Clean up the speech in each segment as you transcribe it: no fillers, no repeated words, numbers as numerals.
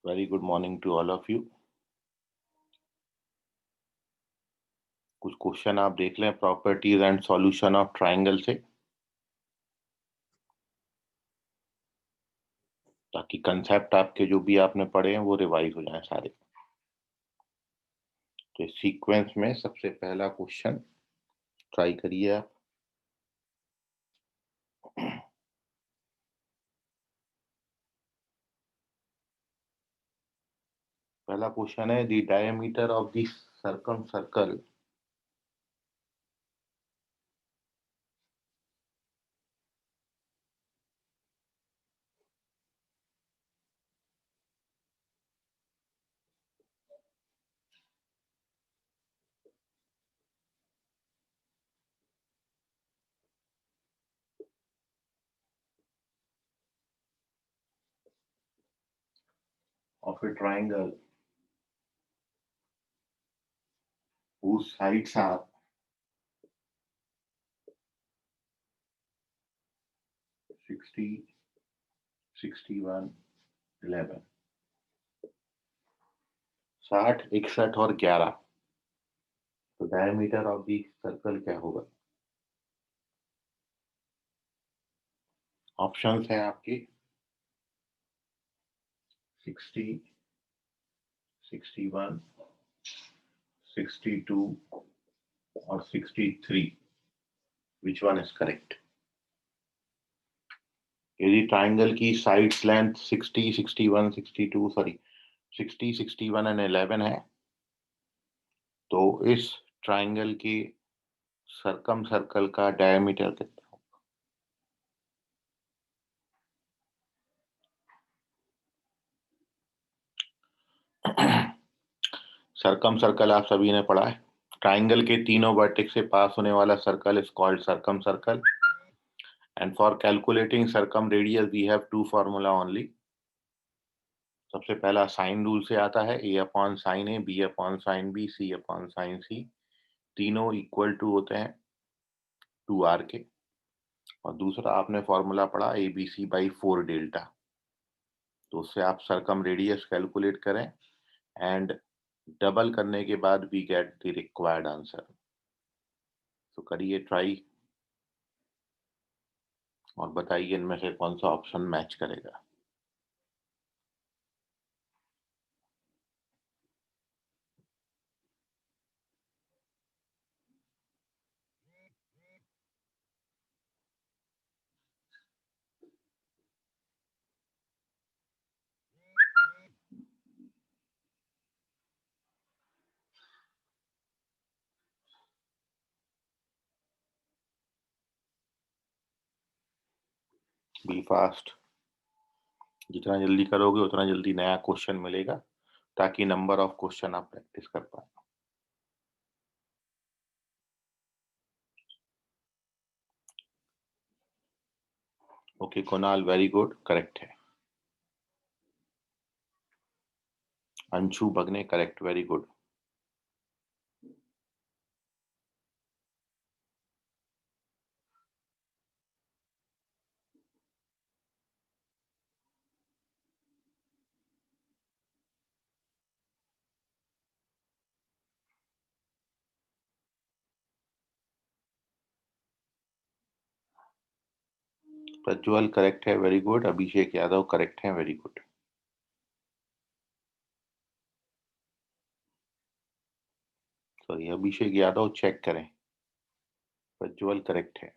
Very good morning to all of you. कुछ question आप देख लें properties and solution of triangle से, ताकि कंसेप्ट आपके जो भी आपने पढ़े हैं वो रिवाइज हो जाए सारे। तो सीक्वेंस में सबसे पहला क्वेश्चन ट्राई करिए आप। पहला क्वेश्चन है the diameter of the circum circle of a triangle whose sides are 60, 61, 11, 60, 61 और 11। तो डायमीटर ऑफ द सर्कल क्या होगा? ऑप्शंस हैं आपके 60, 61, 62 और 63। Which one is correct? यदि ट्राइंगल की साइड्स लेंथ 60, 61, 62 सॉरी 60, 61 एंड 11 है, तो इस ट्राइंगल की सर्कम सर्कल का डायमीटर कितना होगा? सर्कम सर्कल आप सभी ने पढ़ा है। ट्राइंगल के तीनों वर्टेक्स से पास होने वाला circle is called circumcircle, and for calculating circumradius we have two formula only. सबसे पहला साइन रूल से आता है, a upon sine A, b upon sine B, c upon sine C. तीनों equal to होते हैं 2r के। और दूसरा आपने फॉर्मूला पढ़ा A B C by 4 delta. तो उससे आप सर्कम रेडियस कैलकुलेट करें एंड डबल करने के बाद we get the required answer. तो करिए ट्राई और बताइए इनमें से कौन सा ऑप्शन मैच करेगा। बी फास्ट, जितना जल्दी करोगे उतना जल्दी नया क्वेश्चन मिलेगा, ताकि नंबर ऑफ क्वेश्चन आप प्रैक्टिस कर पाए। Okay Kunal, very good, correct है। Anshu Bhagne, correct, very good. Prajwal correct है, वेरी गुड। अभिषेक यादव करेक्ट है, very good. Sorry, Abhishek Yadav check करें, प्रज्वल करेक्ट है।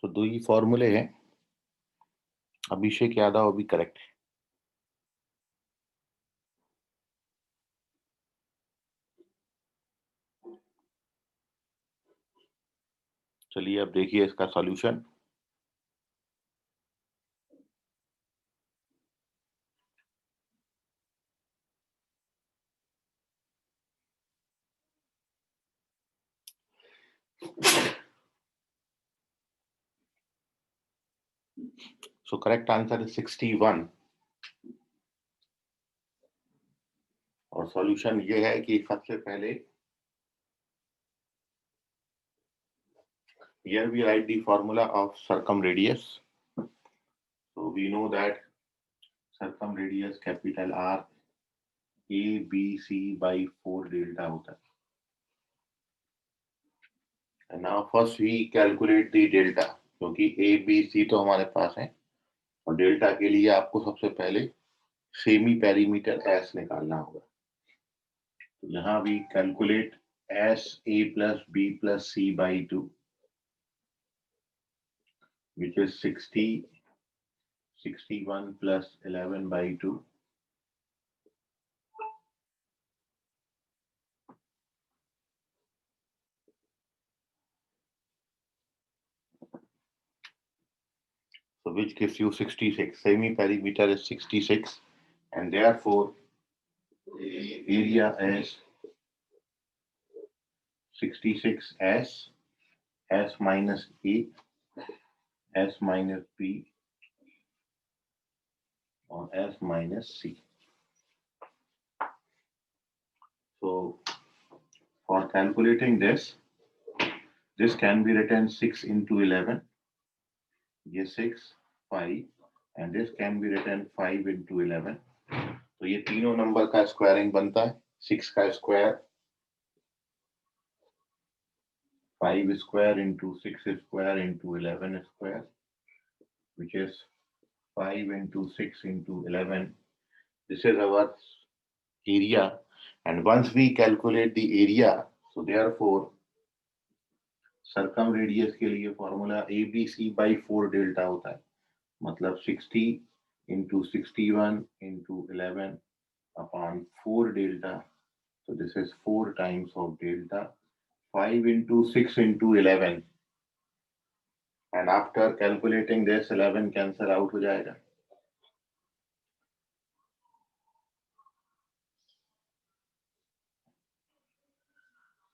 तो दो ही फॉर्मूले हैं, अभिषेक यादव अभी करेक्ट है। चलिए अब देखिए इसका solution. So correct answer is 61. और सॉल्यूशन ये है कि सबसे पहले here we write the formula of circumradius. So we know that circumradius capital R A B C by 4 delta होता है. And now first we calculate the delta, क्योंकि A B C तो हमारे पास है और डेल्टा के लिए आपको सबसे पहले सेमी पेरीमीटर S निकालना होगा. तो यहाँ भी calculate S A plus B plus C by 2, which is 60, 61 plus 11 by 2. So which gives you 66. Semi perimeter is 66, and therefore area is 66 S minus A, S minus B, or S minus C. So for calculating this can be written 6 into 11. Yes, 6, 5, and this can be written 5 into 11. तो ये तीनों number का squaring बनता है. 6 का square, 5 square into 6 square into 11 square, which is 5 into 6 into 11. This is our area, and once we calculate the area, so therefore circumradius के लिए formula ABC by 4 delta होता है. मतलब 60 into 61 into 11 upon 4 delta. So this is 4 times of delta. 5 into 6 into 11. And after calculating this, 11 cancel out हो जाएगा.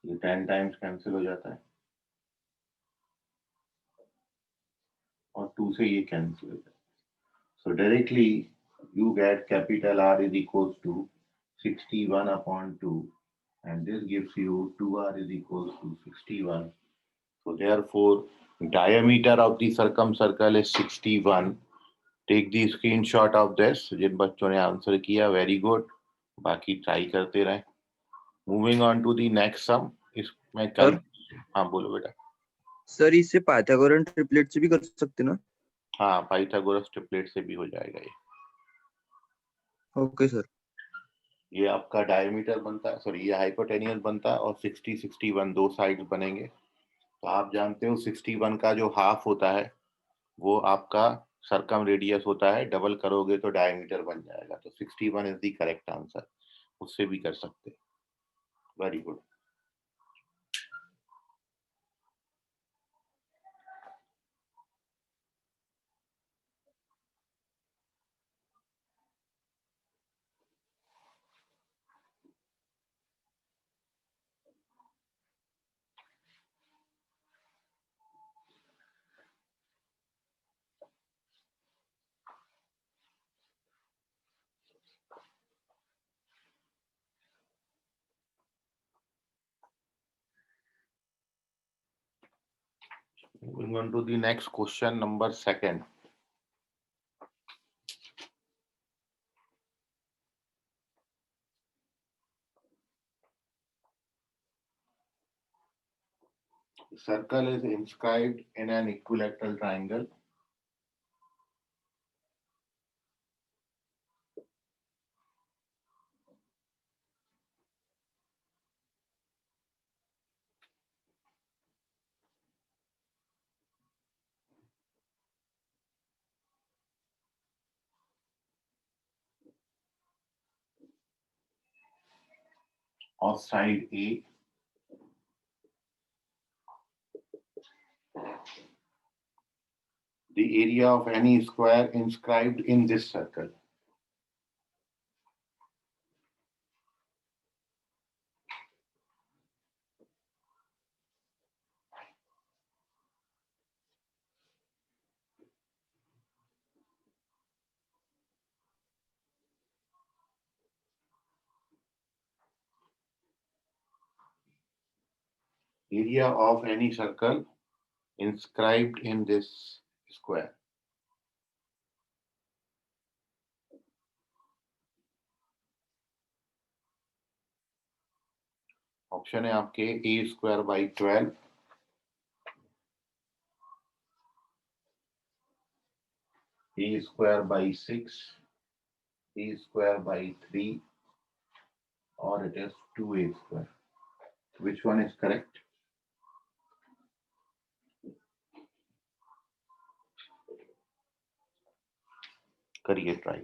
ये 10 times cancel हो जाता है और 2 से ये cancel हो जाता है. So directly you get capital R is equals to 61 upon 2, and this gives you 2R is equals to 61. So therefore diameter of the circumcircle is 61. Take the screenshot of this. जिन बच्चों ने answer किया very good, बाकी try करते रहे. Moving on to the next sum. इसमें कल हाँ बोलो बेटा. सर इससे पाइथागोरन ट्रिपलेट से भी कर सकते ना? हाँ पाइथागोरस ट्रिपलेट से भी हो जाएगा ये. Okay sir. ये आपका डायमीटर बनता है, सॉरी ये हाइपोटेनियस बनता है और 60 61 दो साइड्स बनेंगे. तो आप जानते हो 61 का जो हाफ होता है वो आपका सरकम रेडियस होता है. डबल करोगे तो डायमीटर बन जाएगा. तो 61 इज द करेक्ट आंसर. उससे भी कर सकते. Very good. Moving on to the next question, number 2. The circle is inscribed in an equilateral triangle. Of side A, the area of any square inscribed in this circle. area of any circle inscribed in this square. Option है आपके a square by 12, a square by 6, a square by 3, or it is 2a square. Which one is correct? करिए try.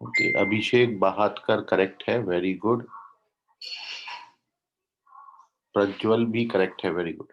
Okay, अभिषेक बहातकर correct है, very good. Prajwal भी correct है, very good.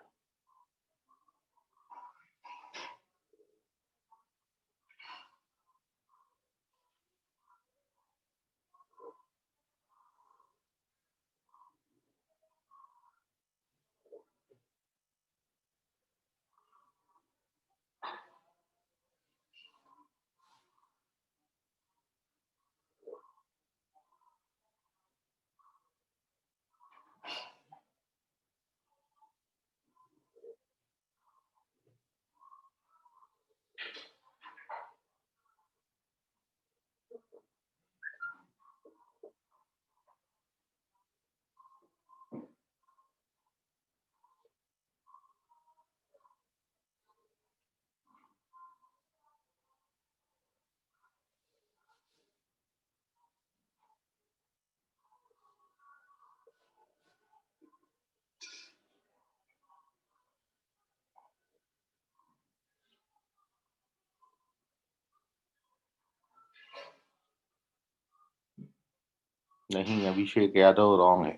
नहीं, Abhishek Yadav wrong है.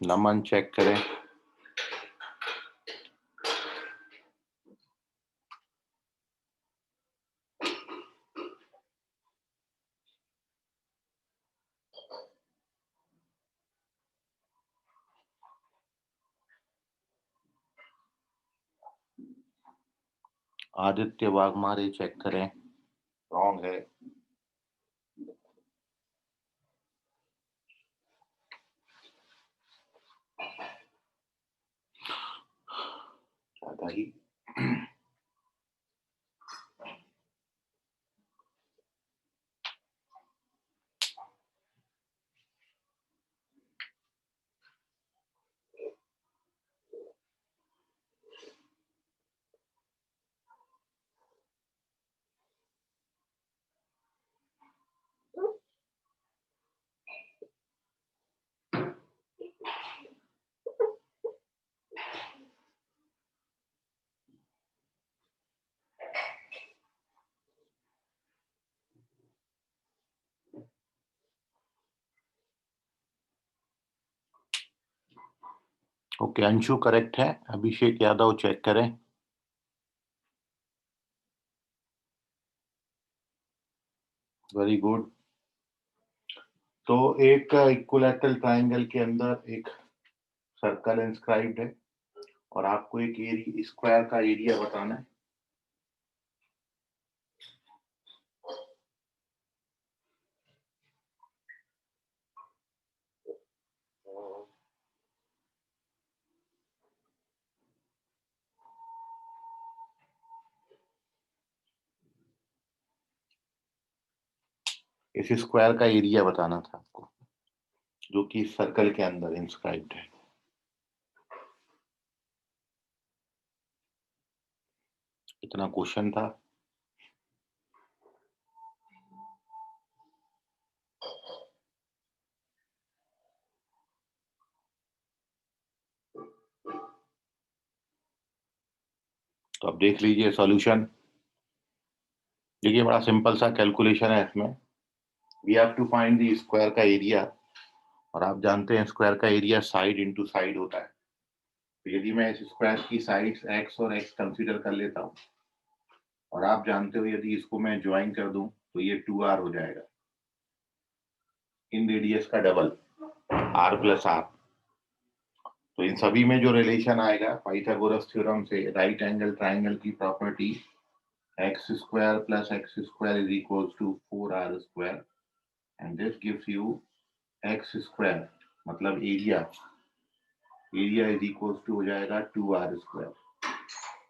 नमन check करें. Aditya Waghmare check करें, रॉन्ग है. ज्यादा ही. ओके, अंशु करेक्ट है, अभिषेक यादव चेक करें। Very good. तो एक इक्विलैटरल ट्रायंगल के अंदर एक सर्कल इंस्क्राइब्ड है और आपको एक स्क्वायर का एरिया बताना है। इस स्क्वायर का एरिया बताना था आपको, जो कि सर्कल के अंदर इंस्क्राइब्ड है। इतना क्वेश्चन था। तो अब देख लीजिए सॉल्यूशन। देखिए बड़ा सिंपल सा कैलकुलेशन है इसमें। We have to find the square का एरिया, और आप जानते हैं स्क्वायर का एरिया साइड इनटू साइड होता है। तो यदि मैं इस स्क्वायर की साइड्स x और x कंसीडर कर लेता हूँ, और आप जानते हो यदि इसको मैं ज्वाइन कर दूं तो ये 2r हो जाएगा, इन रेडियस का डबल r प्लस r। तो इन सभी में जो रिलेशन आएगा पाइथागोरस थ्योरम से, राइट एंगल ट्राइंगल की property, x square plus x square is equals to 4r square, and this gives you x square, मतलब एरिया इज इक्वल्स टू हो जाएगा 2r स्क्वायर।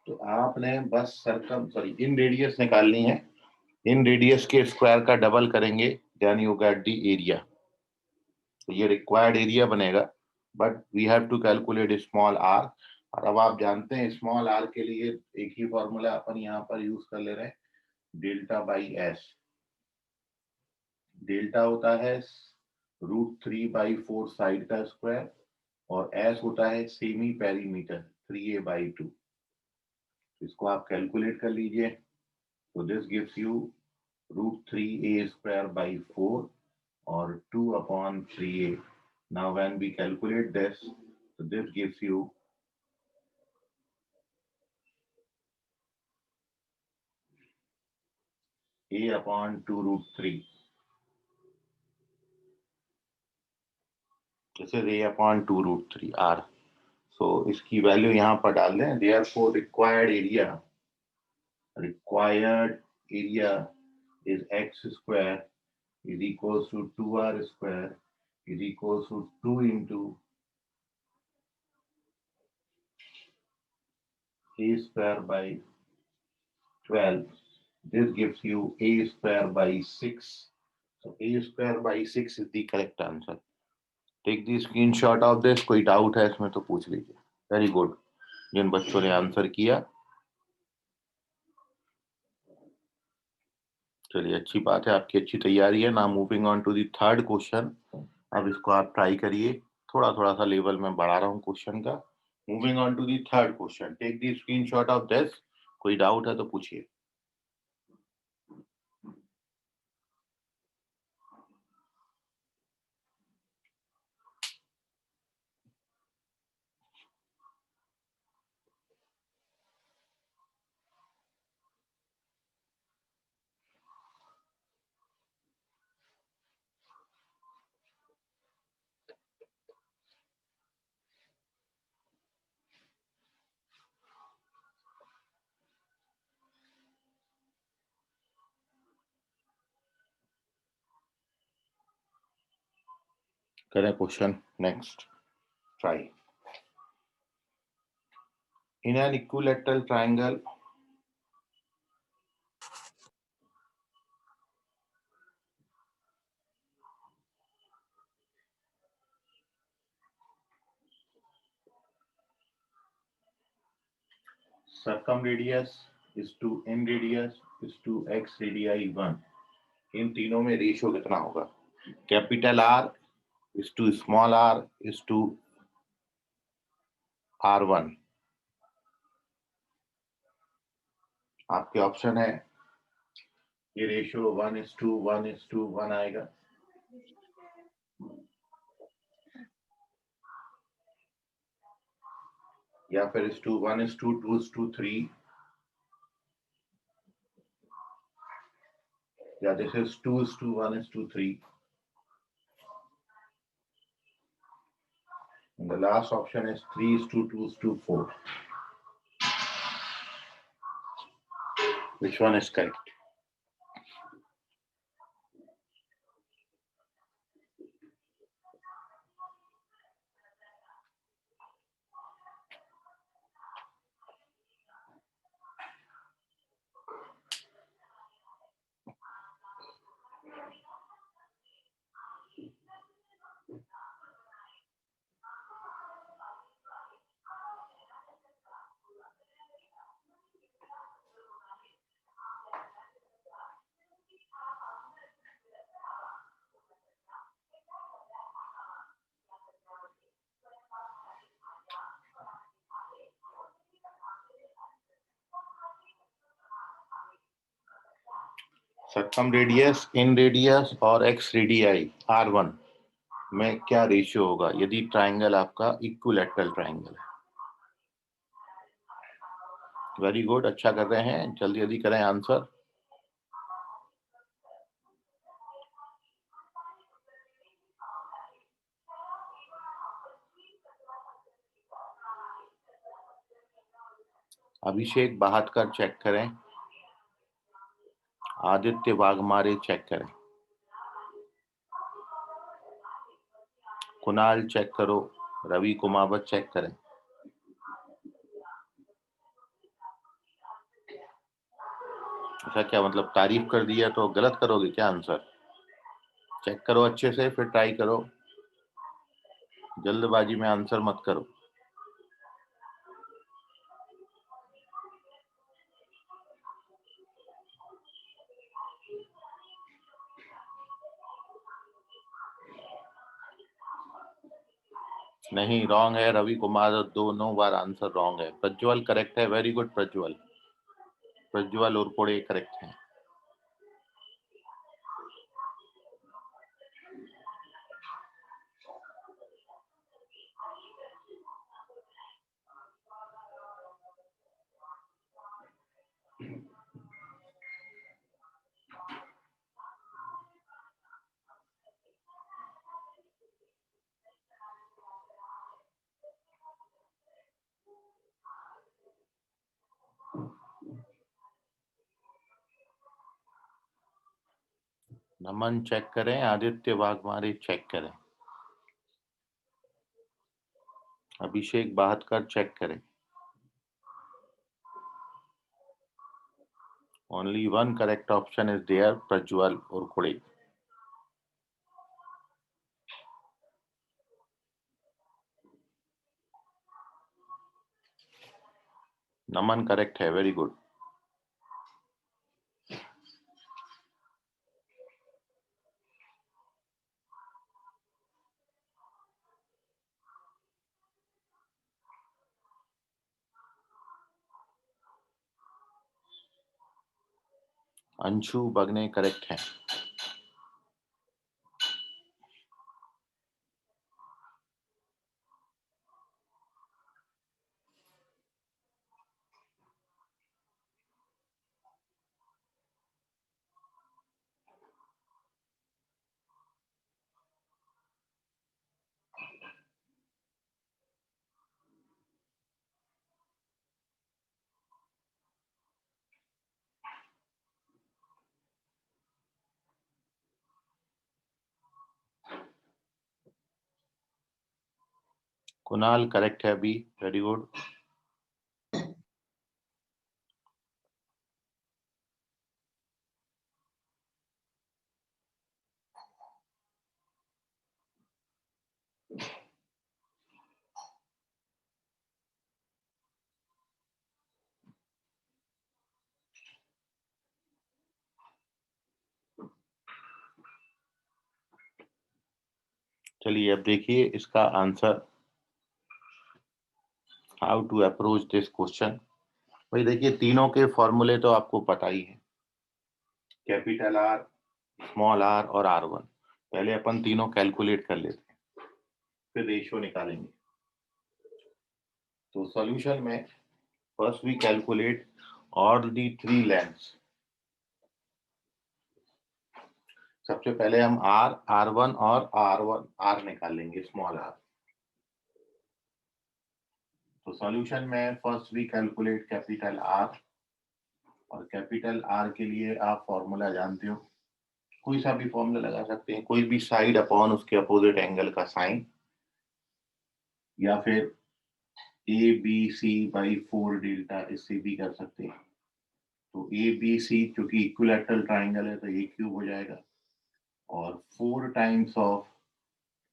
तो आपने बस इन रेडियस निकालनी है। इन रेडियस के स्क्वायर का डबल करेंगे, then you get the area. तो ये रिक्वायर्ड एरिया बनेगा, but we have to calculate small r. और अब आप जानते हैं स्मॉल आर के लिए एक ही फॉर्मूला अपन यहाँ पर यूज कर ले रहे हैं, डेल्टा बाई एस। डेल्टा होता है √3/4 साइड का स्क्वायर, और एस होता है सेमी पेरीमीटर 3a/2। इसको आप कैलकुलेट कर लीजिए। तो this gives you √3a² 4 or 2/3a. Now when we calculate this, so this gives you a/2√3. This is a/2√3 r. So इसकी वैल्यू यहाँ पर डाल दें। Therefore required area is x square is equals to 2r square is equals to 2 into a square by 12. This gives you a square by 6. So a square by 6 is the correct answer. Take the screenshot of this. कोई doubt है इसमें तो पूछ लीजिए। Very good, जिन बच्चों ने answer किया, चलिए अच्छी बात है, आपकी अच्छी तैयारी है ना। Moving on to the third question. अब इसको आप ट्राई करिए, थोड़ा थोड़ा सा लेवल में बढ़ा रहा हूँ क्वेश्चन का। Moving on to the third question, take the screenshot of this. कोई डाउट है तो पूछिए। करें question next try. In an equilateral triangle circumradius is to n radius is to x radii 1। इन तीनों में रेशियो कितना होगा? Capital R is to small r is to r1। आपके ऑप्शन है, ये रेशियो 1:1:1 आएगा, या फिर is to 1 is to 2 is to 3, या this is 2 is to 1 is to 3, and the last option is 3 is to 2 is to 4. Which one is correct? Circum radius, in radius और x radii R1 में क्या ratio होगा यदि triangle आपका equilateral triangle है? Very good, अच्छा कर रहे हैं, जल्दी जल्दी करें आंसर। अभिषेक बहादकर चेक करें, आदित्य वाघमारे चेक करें, कुणाल चेक करो, रवि कुमावत चेक करें। ऐसा क्या मतलब तारीफ कर दिया तो गलत करोगे क्या आंसर? चेक करो अच्छे से, फिर ट्राई करो, जल्दबाजी में आंसर मत करो। नहीं, रॉन्ग है रवि कुमार, दोनों बार आंसर रॉन्ग है। प्रज्वल करेक्ट है, वेरी गुड प्रज्वल, प्रज्वल और कोड़े करेक्ट हैं। नमन चेक करें, आदित्य वाघमारे चेक करें, अभिषेक बहादकर चेक करें। Only one correct option is there, Prajwal और कोड़े। नमन करेक्ट है, very good. Anshu Bagne correct हैं। कुणाल करेक्ट है अभी, वेरी गुड। चलिए अब देखिए इसका answer, how to approach this question. भाई देखिए तीनों के फॉर्मूले तो आपको पता ही है, कैपिटल आर, स्मॉल आर और R1। पहले अपन तीनों कैलकुलेट कर लेते हैं, फिर रेशियो निकालेंगे। तो सॉल्यूशन में first we calculate all the three lengths. सबसे पहले हम R1 और R निकालेंगे, स्मॉल r। तो सॉल्यूशन में first we calculate capital R, और कैपिटल R के लिए आप फॉर्मूला जानते हो, कोई सा भी फॉर्मूला लगा सकते हैं, कोई भी साइड अपॉन उसके अपोजिट एंगल का साइन, या फिर ABC/4 डेल्टा, इससे भी कर सकते हैं। तो ABC क्योंकि इक्विलैटरल ट्राइंगल है तो A क्यूब हो जाएगा, और 4 टाइम्स ऑफ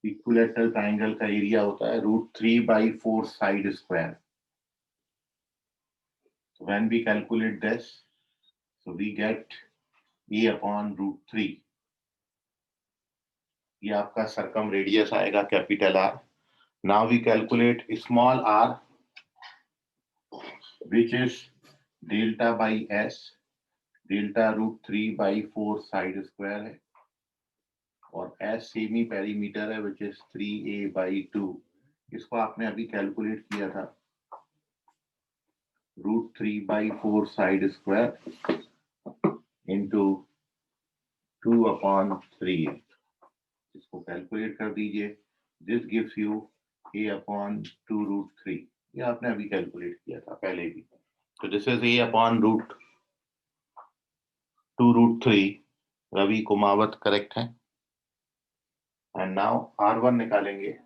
इक्विलैटरल ट्राइंगल का एरिया होता है √3/4 side square. So when we calculate this, so we get A upon √3। ये आपका सर्कम रेडियस आएगा capital R। Now we calculate small r, which is delta by S। Delta √3/4 side square है, और S semi perimeter है which is 3a/2। इसको आपने अभी calculate किया था, √3/4 साइड स्क्वायर इंटू 2/3। इसको कैलकुलेट कर दीजिए, दिस गिव्स यू A/2√3। ये आपने अभी कैलकुलेट किया था पहले भी। तो this is A/2√3। Ravi Kumawat correct है। एंड नाउ R1 निकालेंगे।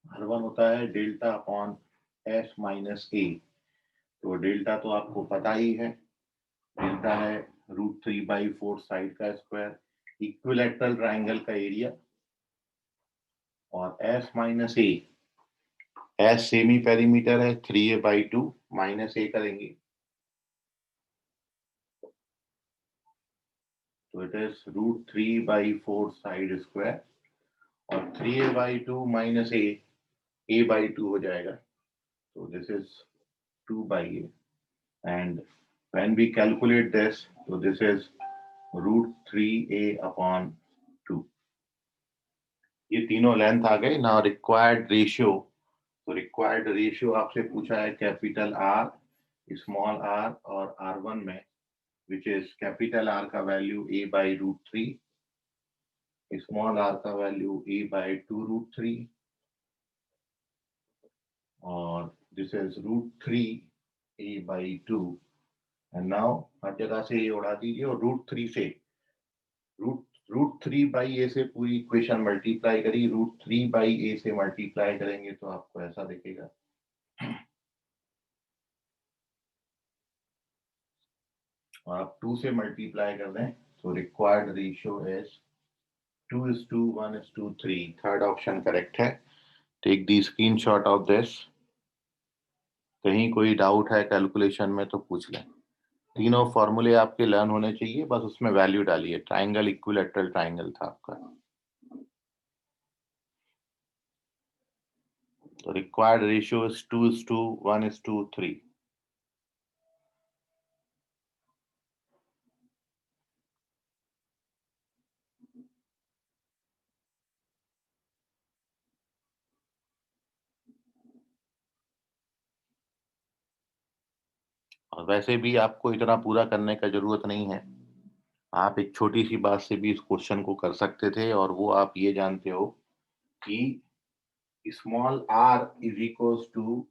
R1 होता है delta upon S minus A। तो डेल्टा तो आपको पता ही है, डेल्टा है √3/4 साइड का स्क्वायर, इक्विलैटरल ट्राइंगल का एरिया, और S minus A, S semi perimeter है 3a/2, माइनस A करेंगे तो इट इज √3/4 साइड स्क्वायर, और 3a/2 माइनस A/2 हो जाएगा। तो this is 2/a, and when we calculate this, so this is √3a/2। ये तीनों लेंथ आ गए ना। रिक्वायर्ड रेशियो, तो रिक्वायर्ड रेशियो आपसे पूछा है कैपिटल R, स्मॉल r और R1 में, विच इज कैपिटल R का वैल्यू A/√3, स्मॉल r का वैल्यू A/2√3, और this is √3a/2। And now हर जगह से ये उड़ा दीजिए, और √3 से √3/a से पूरी इक्वेशन मल्टीप्लाई करिए, √3/a से मल्टीप्लाई करेंगे तो आपको ऐसा दिखेगा। और आप 2 से मल्टीप्लाई कर दें तो required ratio is 2:1:3। Third option correct है। Take the screenshot of this. कहीं कोई डाउट है कैलकुलेशन में तो पूछ लें। तीनों फॉर्मूले आपके लर्न होने चाहिए, बस उसमें वैल्यू डालिए। ट्राइंगल इक्विलैटरल ट्राइंगल था आपका। तो रिक्वायर्ड रेशियो इज 2:1:3। और वैसे भी आपको इतना पूरा करने का जरूरत नहीं है, आप एक छोटी सी बात से भी इस क्वेश्चन को कर सकते थे, और वो आप ये जानते हो कि small r is equals to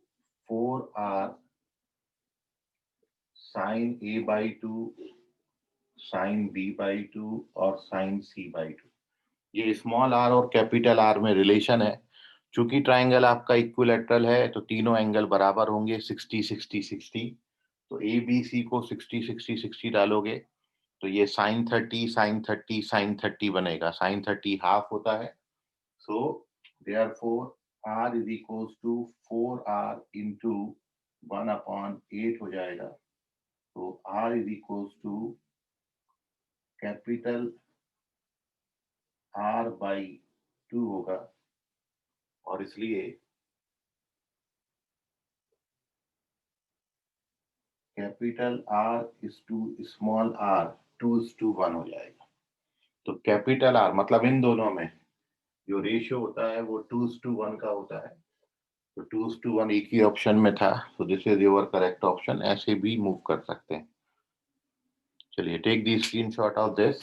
4r sine A/2 sine B/2 और साइन C/2। ये स्मॉल r और कैपिटल R में रिलेशन है। चूंकि ट्राइंगल आपका इक्विलैटरल है तो तीनों एंगल बराबर होंगे, 60-60-60। तो ABC को 60-60-60 डालोगे तो ये sin30 बनेगा। sin30 हाफ होता है, so therefore r is equals to 4r into 1/8 हो जाएगा। तो r is equals to capital R/2 होगा, और इसलिए capital R is to small r 2:1 हो जाएगा। तो कैपिटल R मतलब इन दोनों में जो रेशियो होता है वो 2:1 का होता है। तो 2:1 एक ही ऑप्शन में था, so this is your correct option. ऐसे भी मूव कर सकते हैं. चलिए, take the screenshot of this.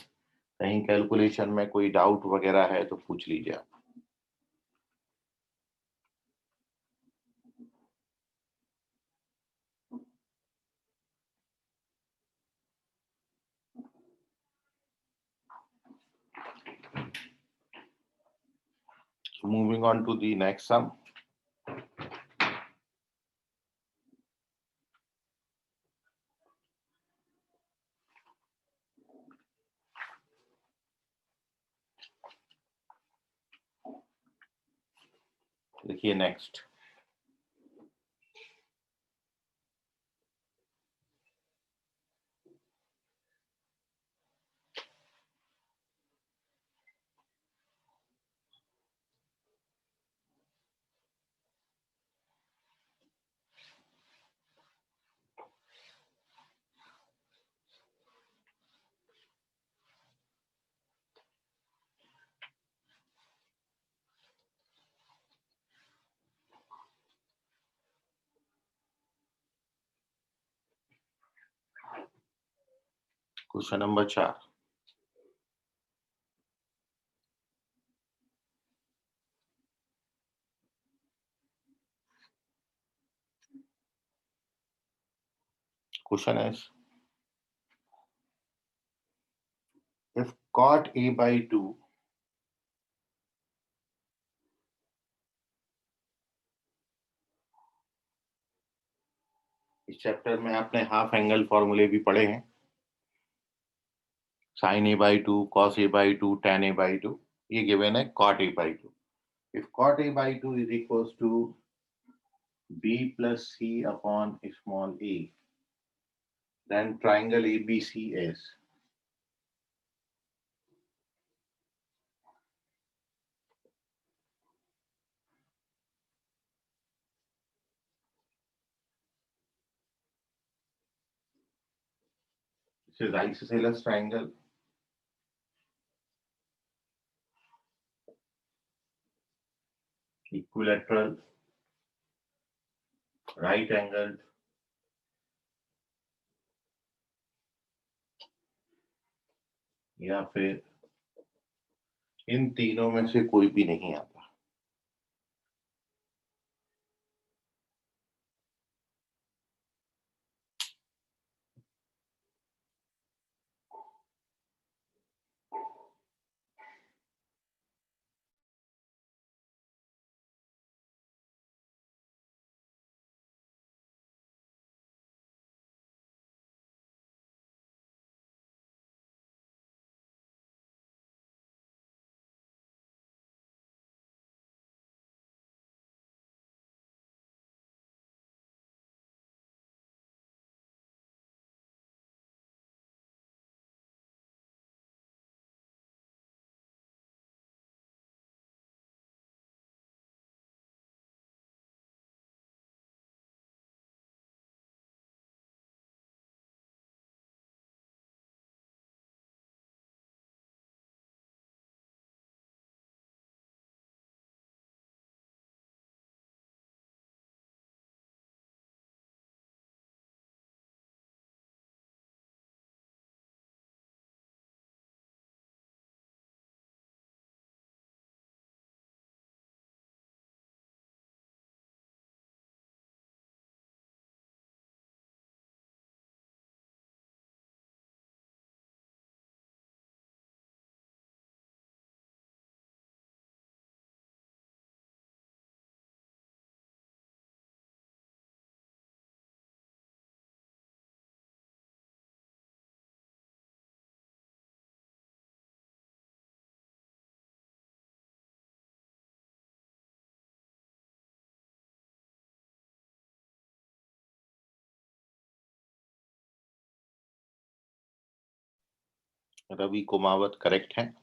कहीं कैलकुलेशन में कोई डाउट वगैरह है तो पूछ लीजिए आप. Moving on to the next sum. देखिए next. Question number 4. Question is, if cot a by 2 इस चैप्टर में आपने हाफ एंगल फॉर्मूले भी पढ़े हैं. sin a by 2, cos a by 2, tan a by 2. ये गिवन है cot a by 2. If cot a by 2 is equals to b plus c upon small a, then triangle ABC is. This is isosceles triangle. Equilateral, right angled, या फिर इन तीनों में से कोई भी नहीं आता. रवि कुमावत करेक्ट है.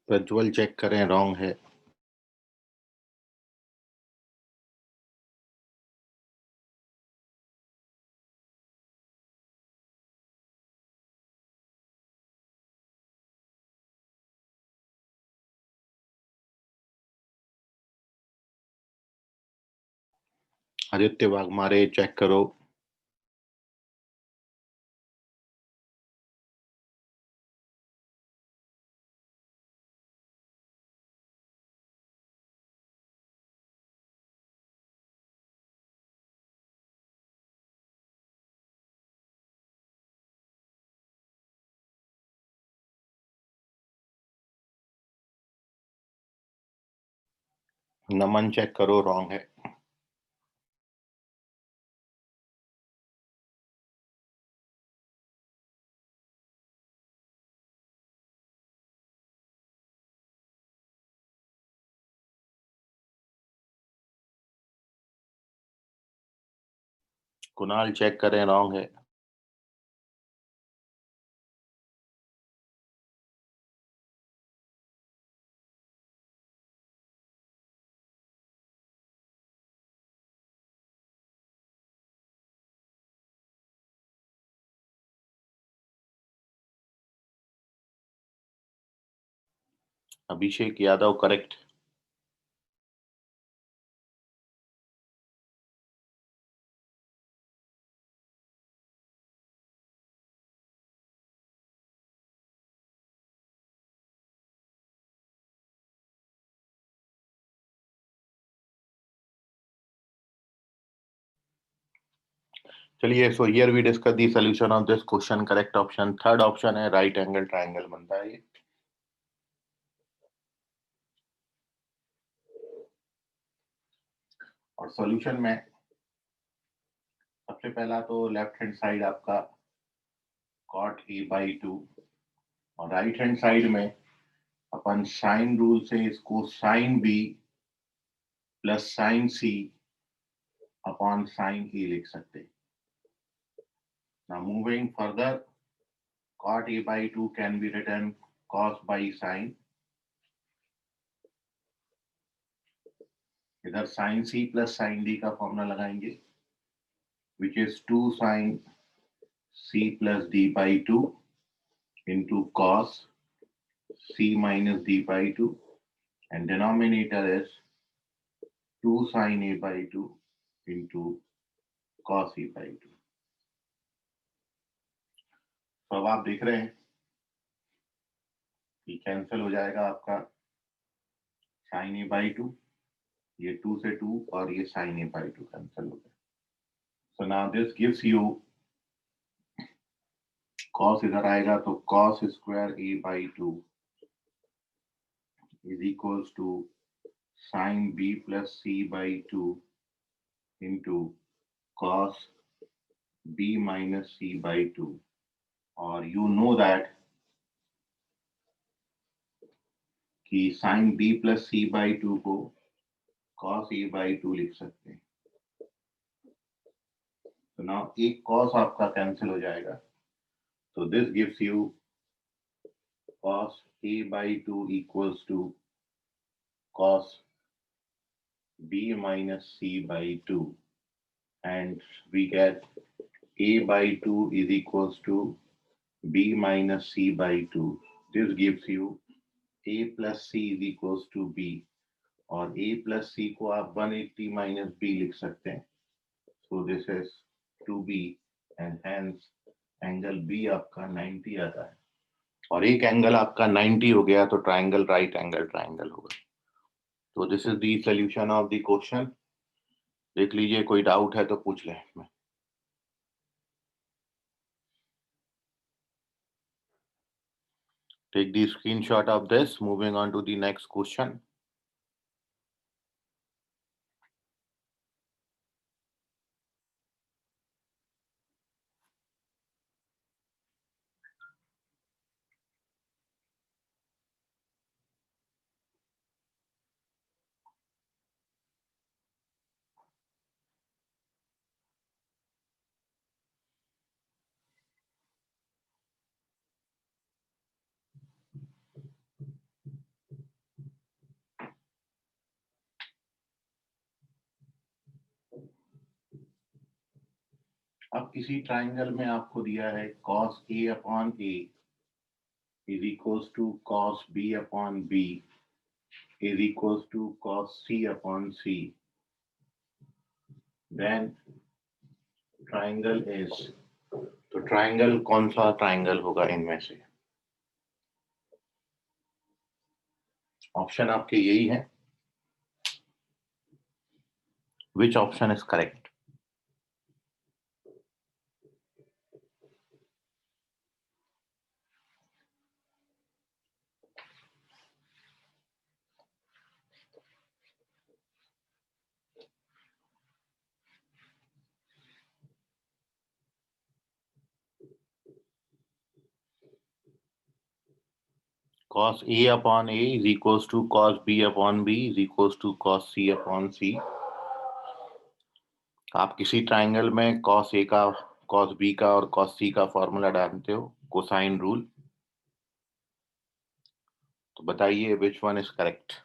प्रज्वल चेक करें, रॉन्ग है। आदित्य वाघमारे चेक करो। नमन चेक करो, रॉन्ग है। कुणाल चेक करें, रॉन्ग है। अभिषेक यादव करेक्ट। चलिए, so here we discuss the solution of this question. Correct option third option है, राइट एंगल ट्रायंगल बनता है ये। और सॉल्यूशन में सबसे पहला तो लेफ्ट हैंड साइड आपका cot a/2 और राइट हैंड साइड में अपन साइन रूल से इसको sine b plus sine c upon sine a लिख सकते हैं। Now moving further, cot a/2 can be written cos by sin. इधर sine c plus sine d का formula लगाएंगे, which is 2 sin c plus d by 2 into cos c minus d by 2, and denominator is 2 sin a by 2 into cos a by 2. तो अब आप देख रहे हैं कि कैंसिल हो जाएगा आपका sin a by 2, ये 2 से 2 और ये sin a by 2 कैंसिल हो गया। So now this gives you cos, इधर आएगा तो cos square a by 2 is equals to sin b plus c by 2 into cos b minus c by 2, और you know that कि sin b plus c by 2 को cos a by 2 लिख सकते हैं। तो now एक cos आपका cancel हो जाएगा, so this gives you cos a by 2 equals to cos b minus c by 2, and we get a by 2 is equals to b minus c by 2. This gives you a plus c is equals to b, और a plus c को आप 180 minus b लिख सकते हैं। So this is 2b and hence angle b आपका 90 आता है, और एक एंगल आपका 90 हो गया तो ट्रायंगल राइट एंगल ट्रायंगल होगा। तो this is the solution of the question. देख लीजिए, कोई डाउट है तो पूछ लें। Take the screenshot of this. Moving on to the next question. अब किसी ट्राइंगल में आपको दिया है cos A upon A is equals to cos B upon B is equals to cos C upon C. Then triangle is, तो triangle कौन सा triangle होगा इनमें से? ऑप्शन आपके यही है. Which option is correct? Cos A upon A is equals to cos B upon B is equals to cos C upon C. आप किसी ट्राइंगल में cos A का, cos B का और cos C का फॉर्मूला डालते हो, कोसाइन रूल. तो बताइए which one is correct?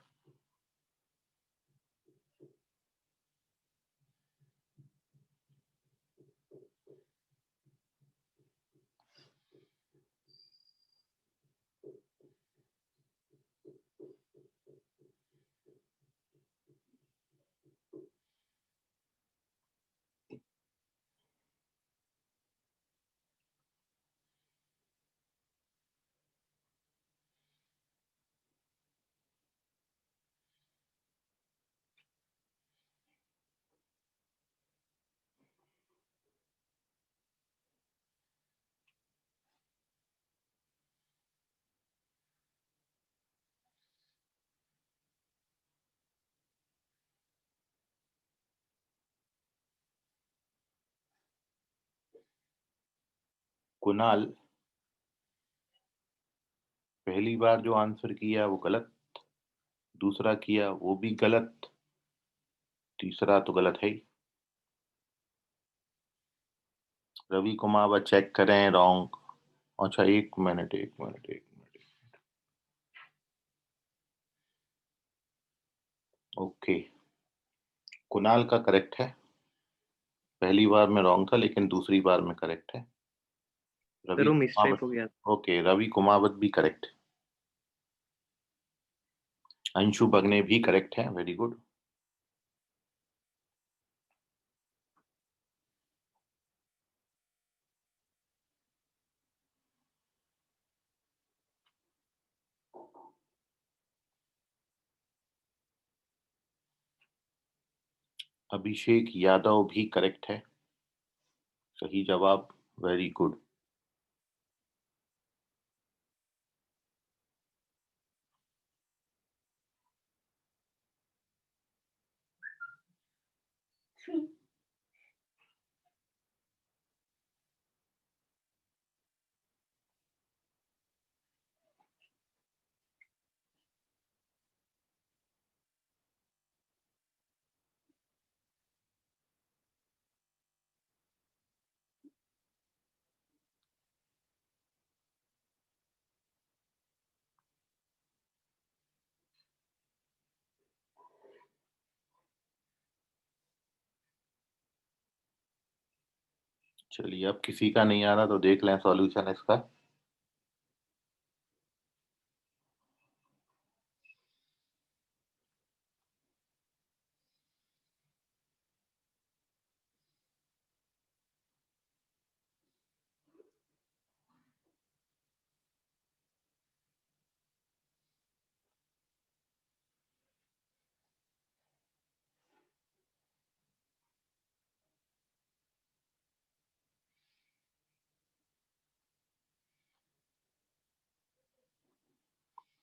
Kunal, पहली बार जो आंसर किया वो गलत, दूसरा किया वो भी गलत, तीसरा तो गलत है ही. रवि कुमार चेक करें रॉन्ग. अच्छा एक मिनट. ओके, कुणाल का करेक्ट है. पहली बार में रॉन्ग था लेकिन दूसरी बार में करेक्ट है. रवि सर वो मिस्टेक कुमावत, हो गया. ओके, रवि कुमावत भी करेक्ट है. अंशु बगने भी करेक्ट है. Very good. अभिषेक यादव भी करेक्ट है. सही जवाब. Very good. चलिए, अब किसी का नहीं आ रहा तो देख लें सॉल्यूशन इसका.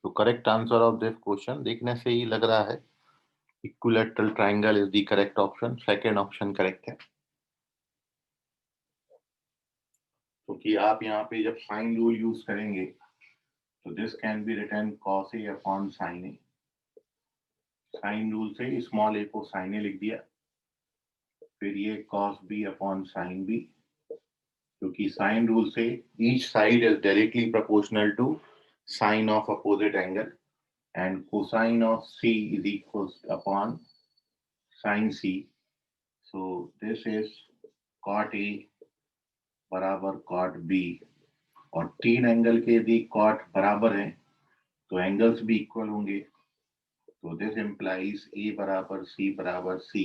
तो correct answer of this question देखने से ही लग रहा है equilateral triangle is the correct option. Second option correct है. क्योंकि आप यहाँ पे जब साइन रूल यूज करेंगे तो this can be written cos A upon sin A. Sine rule से स्मॉल a को sin A लिख दिया, फिर ये cos B upon sin B, क्योंकि साइन रूल से each side is directly proportional to sine of opposite angle and cosine of C is equals upon sin C. So this is cot A बराबर cot B, और 3 angle के यदि cot बराबर हैं तो angles भी equal होंगे। तो दिस इंप्लाइज ए बराबर सी बराबर सी,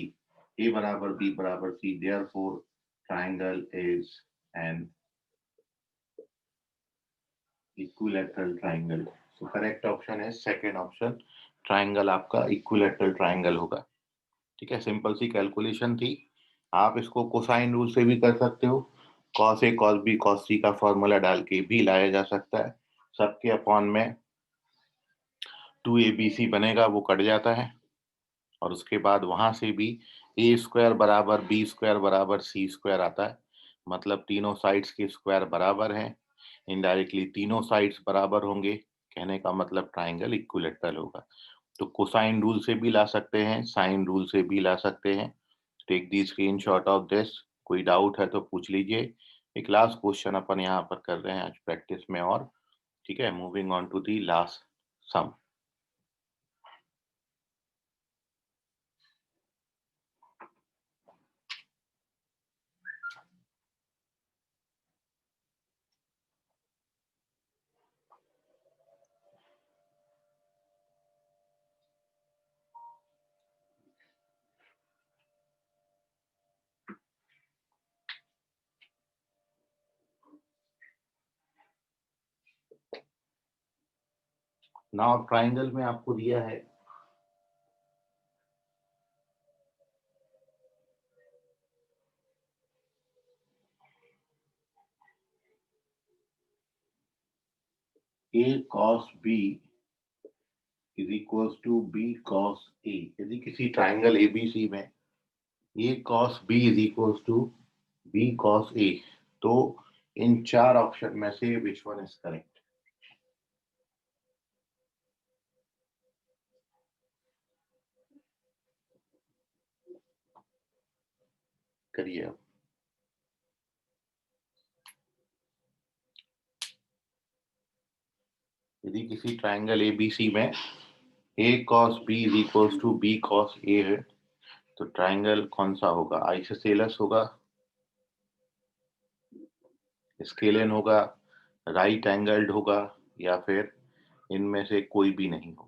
ए बराबर बी बराबर C, therefore triangle is an equilateral triangle. So correct option है सेकंड ऑप्शन, ट्राइंगल आपका इक्विलैटरल ट्राइंगल होगा। ठीक है, सिंपल सी कैलकुलेशन थी। आप इसको कोसाइन रूल से भी कर सकते हो, cos A cos B cos सी का फॉर्मूला डाल के भी लाया जा सकता है। सबके अपॉन में 2abc बनेगा, वो कट जाता है, और उसके बाद वहां से भी ए स्क्वायर बराबर बी स्क्वायर बराबर सी स्क्वायर आता है, मतलब तीनों साइड्स के स्क्वायर बराबर हैं। इनडायरेक्टली तीनों साइड्स बराबर होंगे, कहने का मतलब ट्राइंगल इक्विलैटरल होगा। तो कोसाइन रूल से भी ला सकते हैं, साइन रूल से भी ला सकते हैं। Take the screenshot of this. कोई डाउट है तो पूछ लीजिए। एक लास्ट क्वेश्चन अपन यहाँ पर कर रहे हैं आज प्रैक्टिस में, और ठीक है, moving on to the last sum. Now triangle में आपको दिया है a cos b is equal to b cos a। यदि किसी ट्राइंगल एबीसी में a cos b is equal to b cos a, तो इन चार ऑप्शन में से विच वन इज करेक्ट? करिए अब। यदि किसी ट्राइंगल एबीसी में a cos b is equal to b cos a है, तो ट्राइंगल कौन सा होगा? आइसोसेलेस होगा, स्केलियन होगा, राइट एंगल्ड होगा, या फिर इनमें से कोई भी नहीं होगा?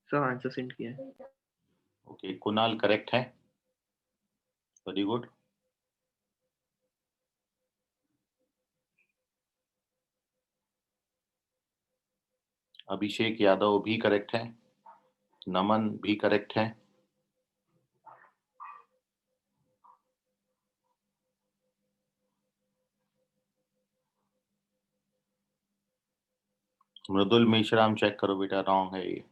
सर आंसर सेंड किया है। ओके, कुणाल करेक्ट है, वेरी गुड। अभिषेक यादव भी करेक्ट है, नमन भी करेक्ट है, मृदुल मेश्राम चेक करो बेटा, रॉन्ग है ये।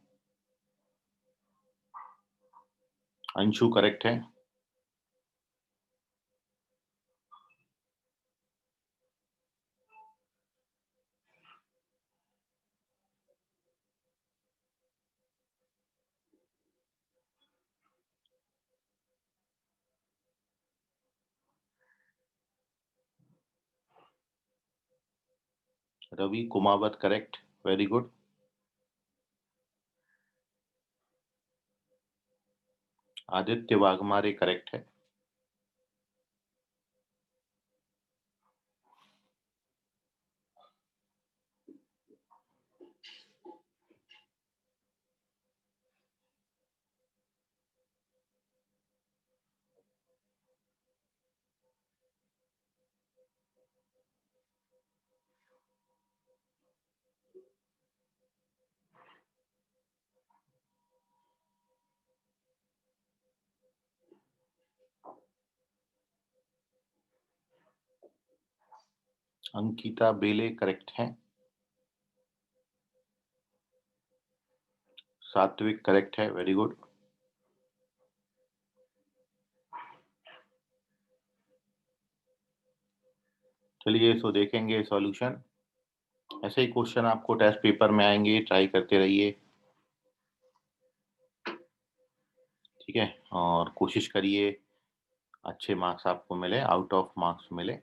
अंशु करेक्ट है, Ravi Kumawat correct, very good. Aditya Waghmare correct है, अंकिता बेले करेक्ट है, सात्विक करेक्ट है, वेरी गुड। चलिए इसको देखेंगे सॉल्यूशन। ऐसे ही क्वेश्चन आपको टेस्ट पेपर में आएंगे, ट्राई करते रहिए, ठीक है। और कोशिश करिए अच्छे मार्क्स आपको मिले, आउट ऑफ मार्क्स मिले।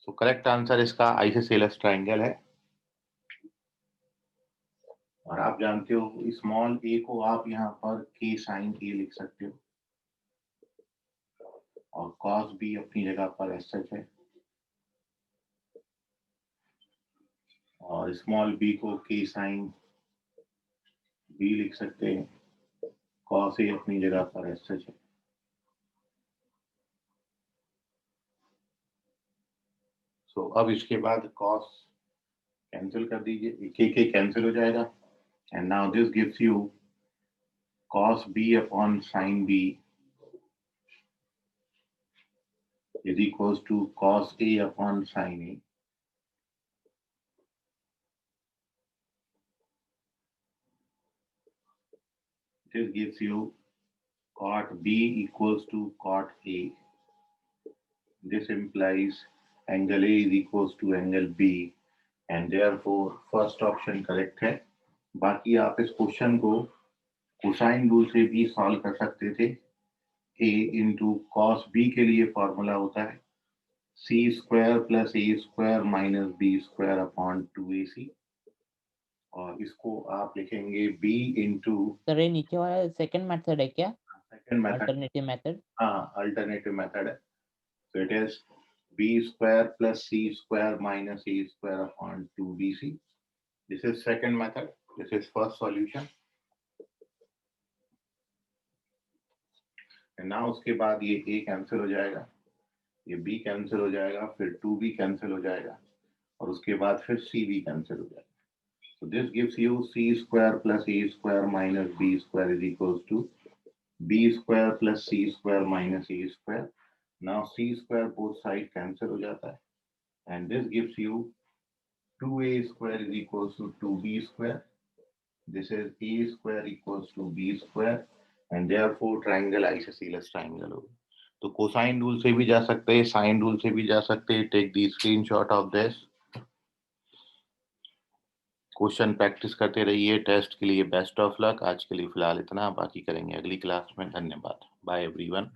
सो करेक्ट आंसर इसका आइसोसेलेस ट्रायंगल है। और आप जानते हो स्मॉल ए को आप यहाँ पर के साइन ए लिख सकते हो, और कॉस बी अपनी जगह पर एस सच है, और स्मॉल बी को के साइन बी लिख सकते हैं, कॉस ए अपनी जगह पर एस सच है। सो अब इसके बाद कॉस कैंसिल कर दीजिए, के कैंसिल हो जाएगा, and now this gives you cos b upon sin b is equals to cos a upon sin a. This gives you cot b equals to cot a. This implies angle a is equals to angle b, and therefore first option correct है। बाकी आप इस question को cosine rule से भी solve कर सकते थे। a इंटू कॉस बी के लिए फॉर्मूला होता है C square plus A square minus B square upon 2ac, और इसको आप लिखेंगे b इंटू, सर ये नीचे वाला सेकंड मेथड है क्या? Second method, alternative method. हाँ अल्टरनेटिव मेथड है। So it is b square plus c square minus a square upon 2bc. This is second method. This is first solution. And now उसके बाद ये a cancel हो जाएगा, ये b cancel हो जाएगा, फिर 2b कैंसिल हो जाएगा, और उसके बाद फिर c भी कैंसिल हो जाएगा। So this gives you c square plus a square minus b square is equals to b square plus c square minus a square. Now c square both side cancel हो जाता है, and this gives you 2a square is equals to 2b square. This is a square equals to b square, and therefore triangle isosceles triangle होगा। तो cosine rule से भी जा सकते हैं, साइन रूल से भी जा सकते हैं। Take the screenshot of this. Question practice करते रहिए, टेस्ट के लिए बेस्ट ऑफ लक। आज के लिए फिलहाल इतना, बाकी करेंगे अगली क्लास में। धन्यवाद, बाय एवरीवन।